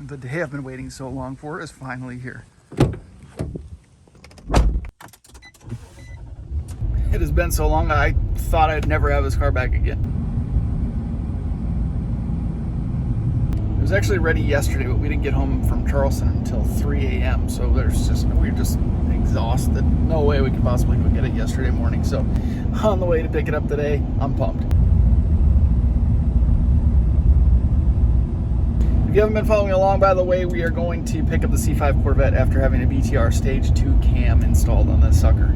The day I've been waiting so long for is finally here. It has been so long, I thought I'd never have this car back again. It was actually ready yesterday, but we didn't get home from Charleston until 3 a.m. So we're just exhausted. No way we could possibly go get it yesterday morning. So on the way to pick it up today, I'm pumped. If you haven't been following along, by the way, we are going to pick up the C5 Corvette after having a BTR Stage 2 cam installed on this sucker.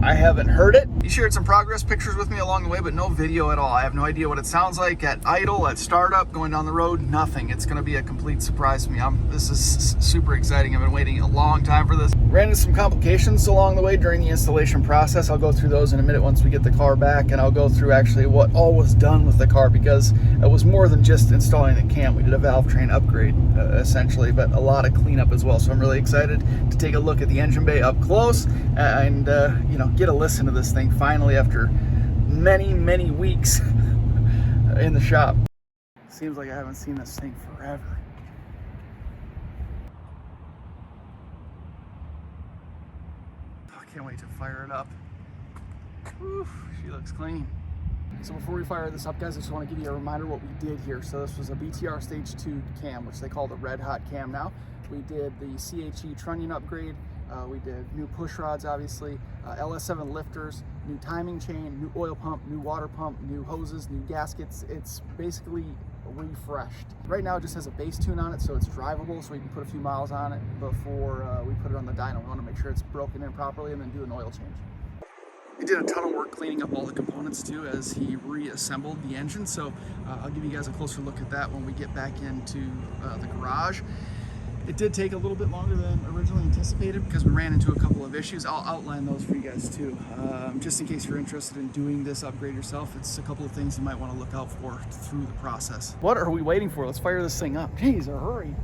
I haven't heard it. He shared some progress pictures with me along the way, but no video at all. I have no idea what it sounds like at idle, at startup, going down the road, nothing. It's gonna be a complete surprise to me. This is super exciting. I've been waiting a long time for this. Ran into some complications along the way during the installation process. I'll go through those in a minute once we get the car back, and I'll go through actually what all was done with the car, because it was more than just installing the cam. We did a valve train upgrade, essentially, but a lot of cleanup as well. So I'm really excited to take a look at the engine bay up close and you know, get a listen to this thing finally after many weeks in the shop. Seems like I haven't seen this thing forever. I can't wait to fire it up. Whew, she looks clean. So before we fire this up, guys, I just want to give you a reminder what we did here. So this was a BTR Stage 2 cam, which they call the Red Hot cam now. We did the CHE trunnion upgrade. We did new push rods, obviously, LS7 lifters, new timing chain, new oil pump, new water pump, new hoses, new gaskets. It's basically refreshed. Right now it just has a base tune on it, so it's drivable, so we can put a few miles on it before we put it on the dyno. We want to make sure it's broken in properly and then do an oil change. He did a ton of work cleaning up all the components too as he reassembled the engine, so I'll give you guys a closer look at that when we get back into the garage. It did take a little bit longer than originally anticipated because we ran into a couple of issues. I'll outline those for you guys too. Just in case you're interested in doing this upgrade yourself, it's a couple of things you might want to look out for through the process. What are we waiting for? Let's fire this thing up. Jeez, hurry.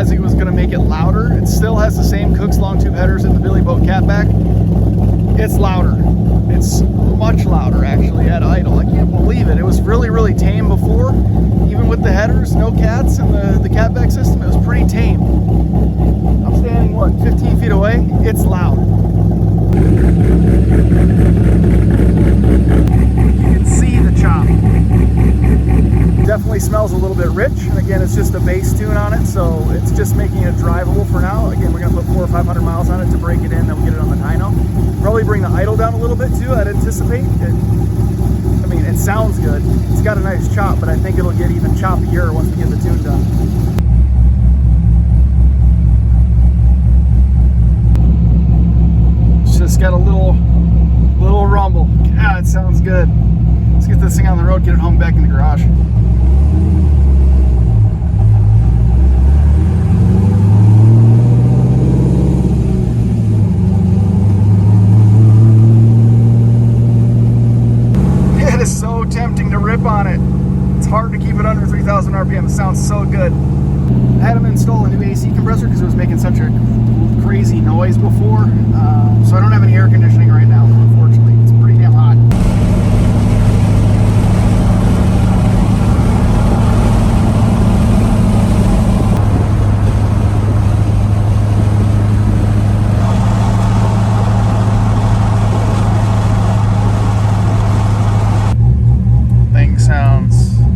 It was going to make it louder. It still has the same Cook's long tube headers in the Billy Boat catback. It's louder. It's much louder actually at idle. I can't believe it. It was really tame before. Even with the headers, no cats, and the catback system, it was pretty tame. I'm standing, what, 15 feet away? It's loud. You can see the chop. Definitely smells a little bit rich, and again, it's just a base tune on it, so it's just making it drivable for now. Again, we're going to put 400 or 500 miles on it to break it in, then we'll get it on the dyno. Probably bring the idle down a little bit too, I'd anticipate. I mean, it sounds good. It's got a nice chop, but I think it'll get even choppier once we get the tune done. It's just got a little rumble. Ah, it sounds good. Let's get this thing on the road, get it home back in the garage. It is so tempting to rip on it. It's hard to keep it under 3,000 RPM. It sounds so good. I had him install a new AC compressor because it was making such a crazy noise before. So I don't have any air conditioning right now, unfortunately. It's pretty damn hot.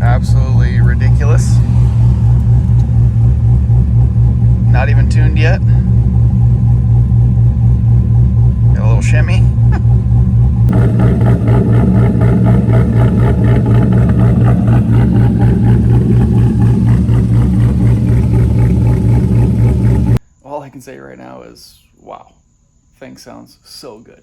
Absolutely ridiculous. Not even tuned yet. Got a little shimmy. All I can say right now is, wow, thing sounds so good.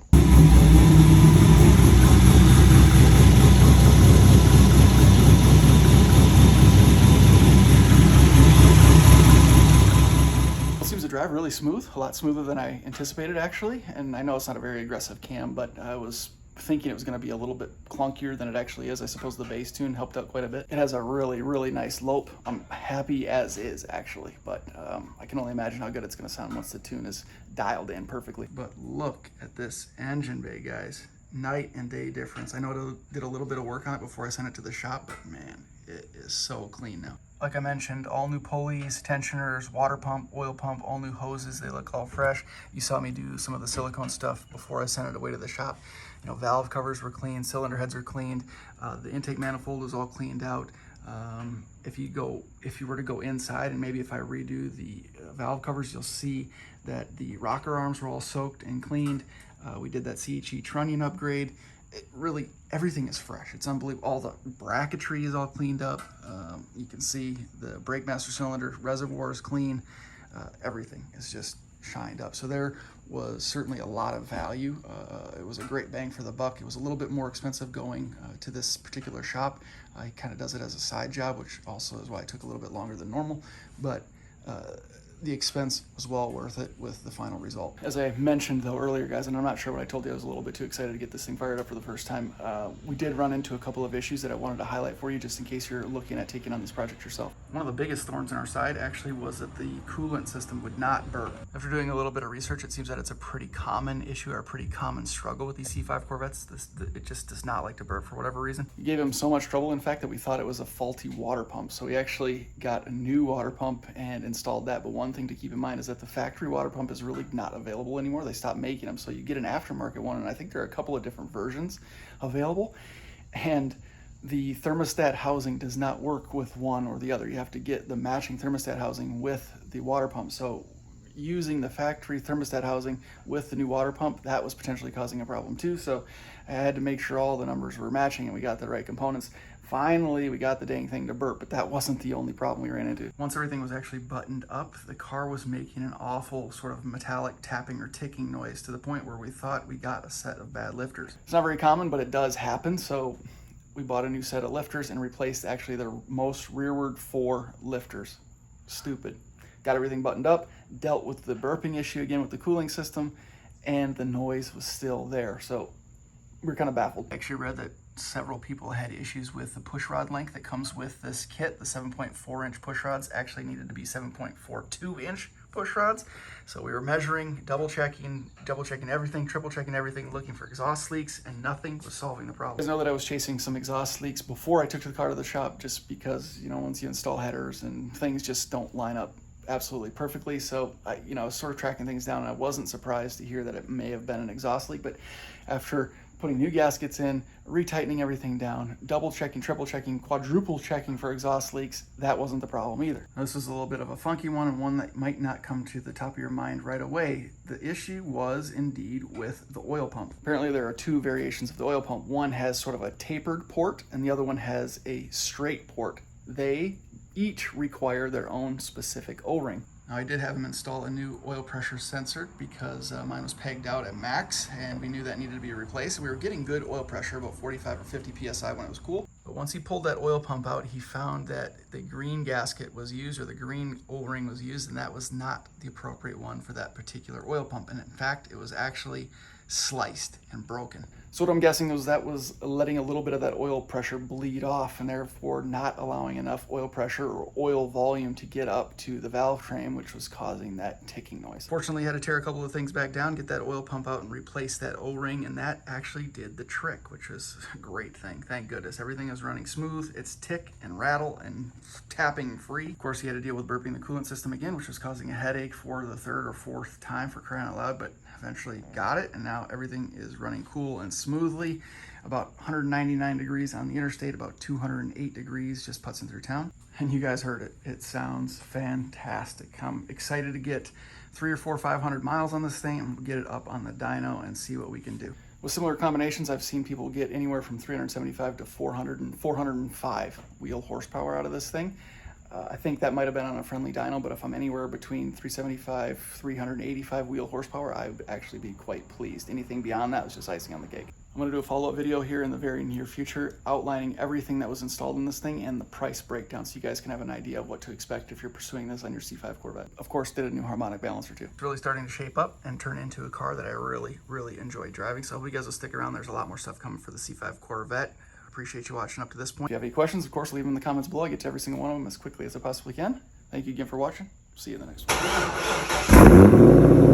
drive, really smooth, a lot smoother than I anticipated actually. And I know it's not a very aggressive cam, but I was thinking it was going to be a little bit clunkier than it actually is. I suppose the bass tune helped out quite a bit. It has a really, really nice lope. I'm happy as is actually, but I can only imagine how good it's going to sound once the tune is dialed in perfectly. But look at this engine bay, guys. Night and day difference. I know it did a little bit of work on it before I sent it to the shop, but man, it is so clean now. Like I mentioned, all new pulleys, tensioners, water pump, oil pump, all new hoses. They look all fresh. You saw me do some of the silicone stuff before I sent it away to the shop. You know, valve covers were clean, cylinder heads are cleaned, the intake manifold is all cleaned out. If you were to go inside and maybe if I redo the valve covers, you'll see that the rocker arms were all soaked and cleaned. We did that CHE trunnion upgrade. Really, everything is fresh. It's unbelievable. All the bracketry is all cleaned up. You can see the brake master cylinder reservoir is clean. Everything is just shined up. So there was certainly a lot of value. It was a great bang for the buck. It was a little bit more expensive going to this particular shop. He kind of does it as a side job, which also is why it took a little bit longer than normal. But the expense was well worth it with the final result. As I mentioned though earlier, guys, and I'm not sure what I told you, I was a little bit too excited to get this thing fired up for the first time. We did run into a couple of issues that I wanted to highlight for you just in case you're looking at taking on this project yourself. One of the biggest thorns in our side actually was that the coolant system would not burp. After doing a little bit of research, it seems that it's a pretty common issue or a pretty common struggle with these C5 Corvettes. It just does not like to burp for whatever reason. It gave him so much trouble, in fact, that we thought it was a faulty water pump. So we actually got a new water pump and installed that. But one thing to keep in mind is that the factory water pump is really not available anymore. They stopped making them. So you get an aftermarket one, and I think there are a couple of different versions available. And the thermostat housing does not work with one or the other. You have to get the matching thermostat housing with the water pump. So using the factory thermostat housing with the new water pump, that was potentially causing a problem too. So I had to make sure all the numbers were matching and we got the right components. Finally, we got the dang thing to burp, but that wasn't the only problem we ran into. Once everything was actually buttoned up, the car was making an awful sort of metallic tapping or ticking noise to the point where we thought we got a set of bad lifters. It's not very common, but it does happen. So we bought a new set of lifters and replaced actually the most rearward 4 lifters. Stupid. Got everything buttoned up, dealt with the burping issue again with the cooling system, and the noise was still there. So we're kind of baffled. I actually read that several people had issues with the push rod length that comes with this kit. The 7.4 inch push rods actually needed to be 7.42 inch push rods. So we were measuring, double checking everything, triple checking everything, looking for exhaust leaks, and nothing was solving the problem. You guys know that I was chasing some exhaust leaks before I took the car to the shop, just because, you know, once you install headers and things just don't line up absolutely perfectly. So I was sort of tracking things down, and I wasn't surprised to hear that it may have been an exhaust leak. But after putting new gaskets in, retightening everything down, double checking, triple checking, quadruple checking for exhaust leaks, that wasn't the problem either. Now, this is a little bit of a funky one, and one that might not come to the top of your mind right away. The issue was indeed with the oil pump. Apparently there are 2 variations of the oil pump. One has sort of a tapered port and the other one has a straight port. They each require their own specific O-ring. Now, I did have him install a new oil pressure sensor because mine was pegged out at max and we knew that needed to be replaced. We were getting good oil pressure, about 45 or 50 PSI when it was cool. But once he pulled that oil pump out, he found that the green gasket was used, or the green O-ring was used, and that was not the appropriate one for that particular oil pump. And in fact, it was actually sliced and broken. So what I'm guessing was that was letting a little bit of that oil pressure bleed off, and therefore not allowing enough oil pressure or oil volume to get up to the valve train, which was causing that ticking noise. Fortunately, I had to tear a couple of things back down, get that oil pump out and replace that O-ring, and that actually did the trick, which was a great thing. Thank goodness. Everything is running smooth. It's tick and rattle and tapping free. Of course, he had to deal with burping the coolant system again, which was causing a headache for the 3rd or 4th time, for crying out loud, but eventually got it, and now everything is running cool and smoothly. About 199 degrees on the interstate, about 208 degrees just putzing through town. And you guys heard it. It sounds fantastic. I'm excited to get 300 or 400 or 500 miles on this thing and get it up on the dyno and see what we can do. With similar combinations, I've seen people get anywhere from 375 to 400 and 405 wheel horsepower out of this thing. I think that might have been on a friendly dyno, but if I'm anywhere between 375, 385 wheel horsepower, I would actually be quite pleased. Anything beyond that was just icing on the cake. I'm going to do a follow-up video here in the very near future outlining everything that was installed in this thing and the price breakdown so you guys can have an idea of what to expect if you're pursuing this on your C5 Corvette. Of course, did a new harmonic balancer too. It's really starting to shape up and turn into a car that I really, really enjoy driving. So I hope you guys will stick around. There's a lot more stuff coming for the C5 Corvette. Appreciate you watching up to this point. If you have any questions, of course, leave them in the comments below. I get to every single one of them as quickly as I possibly can. Thank you again for watching. See you in the next one.